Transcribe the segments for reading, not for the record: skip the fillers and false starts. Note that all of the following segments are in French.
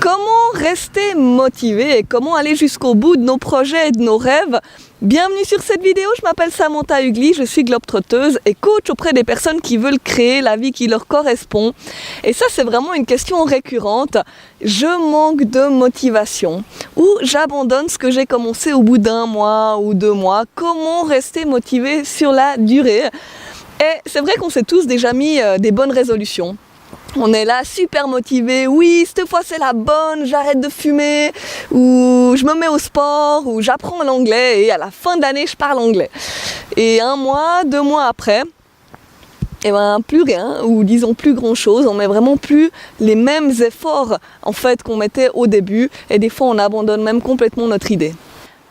Comment rester motivé et comment aller jusqu'au bout de nos projets et de nos rêves? Bienvenue sur cette vidéo, je m'appelle Samantha Hugli, je suis globe-trotteuse et coach auprès des personnes qui veulent créer la vie qui leur correspond. Et ça, c'est vraiment une question récurrente. Je manque de motivation ou j'abandonne ce que j'ai commencé au bout d'un mois ou 2 mois. Comment rester motivé sur la durée? Et c'est vrai qu'on s'est tous déjà mis des bonnes résolutions. On est là super motivé, oui cette fois c'est la bonne, j'arrête de fumer, ou je me mets au sport, ou j'apprends l'anglais et à la fin de l'année je parle anglais. Et 1 mois, 2 mois après, eh ben plus rien, ou disons plus grand chose, on met vraiment plus les mêmes efforts en fait qu'on mettait au début et des fois on abandonne même complètement notre idée.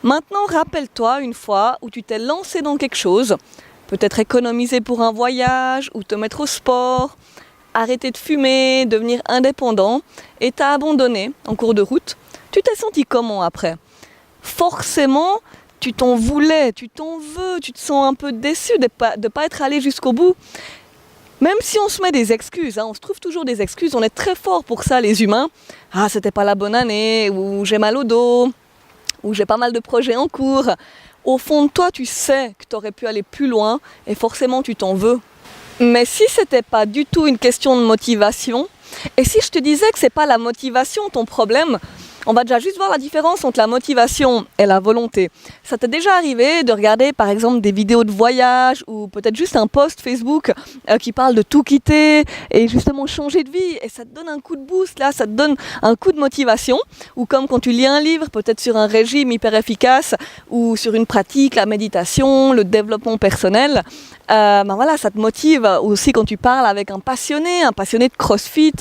Maintenant rappelle-toi une fois où tu t'es lancé dans quelque chose, peut-être économiser pour un voyage ou te mettre au sport, arrêter de fumer, devenir indépendant, et t'as abandonné en cours de route, tu t'es senti comment après? Forcément, tu t'en voulais, tu t'en veux, tu te sens un peu déçu de pas être allé jusqu'au bout. Même si on se met des excuses, on se trouve toujours des excuses, on est très fort pour ça les humains. Ah, c'était pas la bonne année, ou j'ai mal au dos, ou j'ai pas mal de projets en cours. Au fond de toi, tu sais que tu aurais pu aller plus loin, et forcément tu t'en veux. Mais si c'était pas du tout une question de motivation, et si je te disais que c'est pas la motivation ton problème, on va déjà juste voir la différence entre la motivation et la volonté. Ça t'est déjà arrivé de regarder par exemple des vidéos de voyage ou peut-être juste un post Facebook qui parle de tout quitter et justement changer de vie et ça te donne un coup de boost là, ça te donne un coup de motivation, ou comme quand tu lis un livre peut-être sur un régime hyper efficace ou sur une pratique, la méditation, le développement personnel. Voilà, ça te motive aussi quand tu parles avec un passionné de CrossFit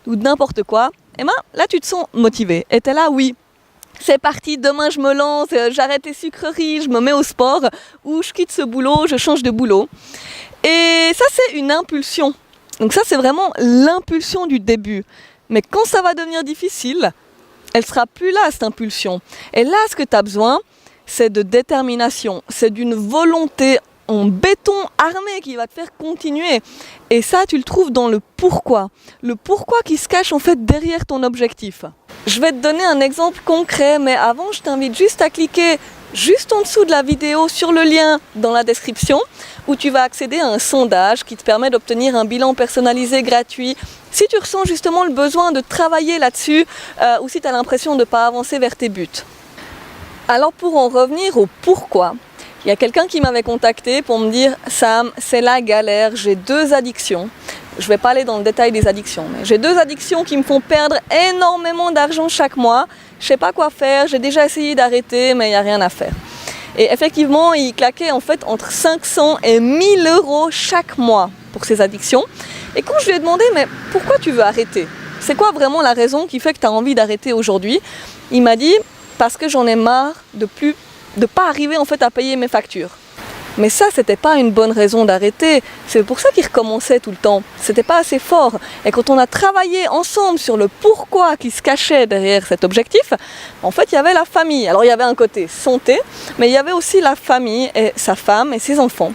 ou de n'importe quoi. Et là tu te sens motivé et t'es là, oui, c'est parti, demain je me lance, j'arrête les sucreries, je me mets au sport, ou je quitte ce boulot, je change de boulot. Et ça c'est une impulsion, donc ça c'est vraiment l'impulsion du début. Mais quand ça va devenir difficile, elle sera plus là cette impulsion. Et là ce que tu as besoin, c'est de détermination, c'est d'une volonté en béton armé qui va te faire continuer. Et ça, tu le trouves dans le pourquoi. Le pourquoi qui se cache en fait derrière ton objectif. Je vais te donner un exemple concret, mais avant, je t'invite juste à cliquer juste en dessous de la vidéo sur le lien dans la description où tu vas accéder à un sondage qui te permet d'obtenir un bilan personnalisé gratuit. Si tu ressens justement le besoin de travailler là-dessus ou si tu as l'impression de ne pas avancer vers tes buts. Alors pour en revenir au pourquoi, il y a quelqu'un qui m'avait contacté pour me dire « Sam, c'est la galère, j'ai 2 addictions. » Je ne vais pas aller dans le détail des addictions, mais j'ai 2 addictions qui me font perdre énormément d'argent chaque mois. Je ne sais pas quoi faire, j'ai déjà essayé d'arrêter, mais il n'y a rien à faire. Et effectivement, il claquait en fait entre 500 et 1000 euros chaque mois pour ces addictions. Et quand je lui ai demandé « Mais pourquoi tu veux arrêter? C'est quoi vraiment la raison qui fait que tu as envie d'arrêter aujourd'hui ?» Il m'a dit « Parce que j'en ai marre de pas arriver en fait à payer mes factures. » Mais ça, c'était pas une bonne raison d'arrêter. C'est pour ça qu'il recommençait tout le temps. C'était pas assez fort. Et quand on a travaillé ensemble sur le pourquoi qui se cachait derrière cet objectif, en fait, il y avait la famille. Alors, il y avait un côté santé, mais il y avait aussi la famille et sa femme et ses enfants.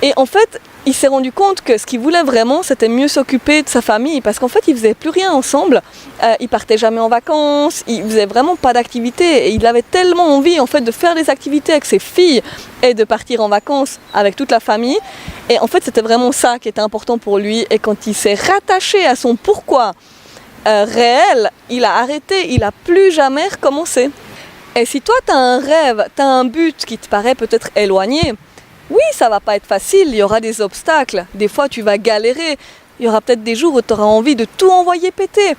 Et en fait, il s'est rendu compte que ce qu'il voulait vraiment, c'était mieux s'occuper de sa famille, parce qu'en fait, ils faisaient plus rien ensemble. Ils partaient jamais en vacances, ils faisaient vraiment pas d'activités, et il avait tellement envie en fait de faire des activités avec ses filles et de partir en vacances avec toute la famille. Et en fait, c'était vraiment ça qui était important pour lui. Et quand il s'est rattaché à son pourquoi réel, il a arrêté, il a plus jamais recommencé. Et si toi, tu as un rêve, tu as un but qui te paraît peut-être éloigné, oui, ça va pas être facile, il y aura des obstacles, des fois tu vas galérer, il y aura peut-être des jours où tu auras envie de tout envoyer péter.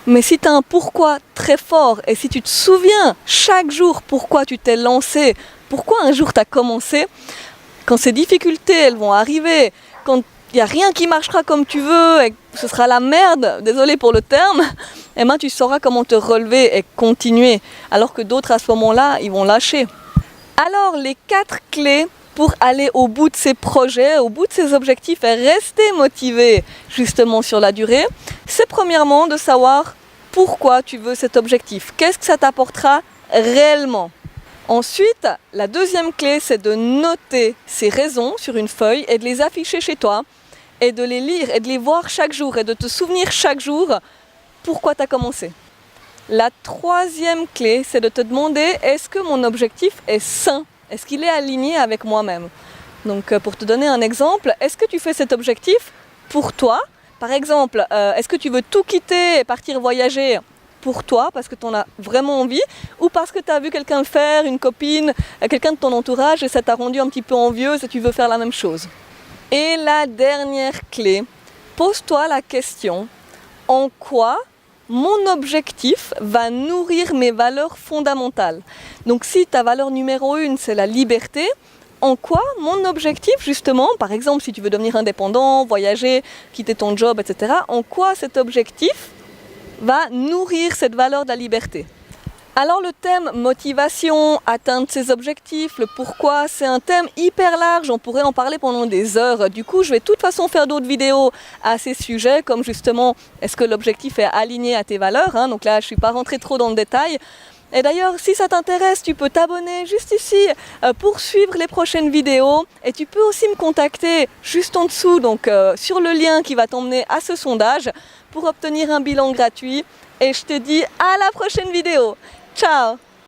Mais si tu as un pourquoi très fort et si tu te souviens chaque jour pourquoi tu t'es lancé, pourquoi un jour tu as commencé, quand ces difficultés elles vont arriver, quand il n'y a rien qui marchera comme tu veux et que ce sera la merde, désolé pour le terme, eh ben, tu sauras comment te relever et continuer, alors que d'autres à ce moment-là, ils vont lâcher. Alors les 4 clés pour aller au bout de ses projets, au bout de ses objectifs et rester motivé justement sur la durée, c'est premièrement de savoir pourquoi tu veux cet objectif. Qu'est-ce que ça t'apportera réellement? Ensuite, la deuxième clé, c'est de noter ces raisons sur une feuille et de les afficher chez toi et de les lire et de les voir chaque jour et de te souvenir chaque jour pourquoi tu as commencé. La troisième clé, c'est de te demander, est-ce que mon objectif est sain? Est-ce qu'il est aligné avec moi-même? Donc pour te donner un exemple, est-ce que tu fais cet objectif pour toi? Par exemple, est-ce que tu veux tout quitter et partir voyager pour toi, parce que tu en as vraiment envie, ou parce que tu as vu quelqu'un le faire, une copine, quelqu'un de ton entourage, et ça t'a rendu un petit peu envieuse et tu veux faire la même chose? Et la dernière clé, pose-toi la question, en quoi mon objectif va nourrir mes valeurs fondamentales? Donc si ta valeur numéro 1, c'est la liberté, en quoi mon objectif justement, par exemple si tu veux devenir indépendant, voyager, quitter ton job, etc., en quoi cet objectif va nourrir cette valeur de la liberté? Alors le thème motivation, atteindre ses objectifs, le pourquoi, c'est un thème hyper large, on pourrait en parler pendant des heures. Du coup, je vais de toute façon faire d'autres vidéos à ces sujets, comme justement, est-ce que l'objectif est aligné à tes valeurs, hein? Donc là, je ne suis pas rentrée trop dans le détail. Et d'ailleurs, si ça t'intéresse, tu peux t'abonner juste ici pour suivre les prochaines vidéos. Et tu peux aussi me contacter juste en dessous, donc sur le lien qui va t'emmener à ce sondage, pour obtenir un bilan gratuit. Et je te dis à la prochaine vidéo. Ciao!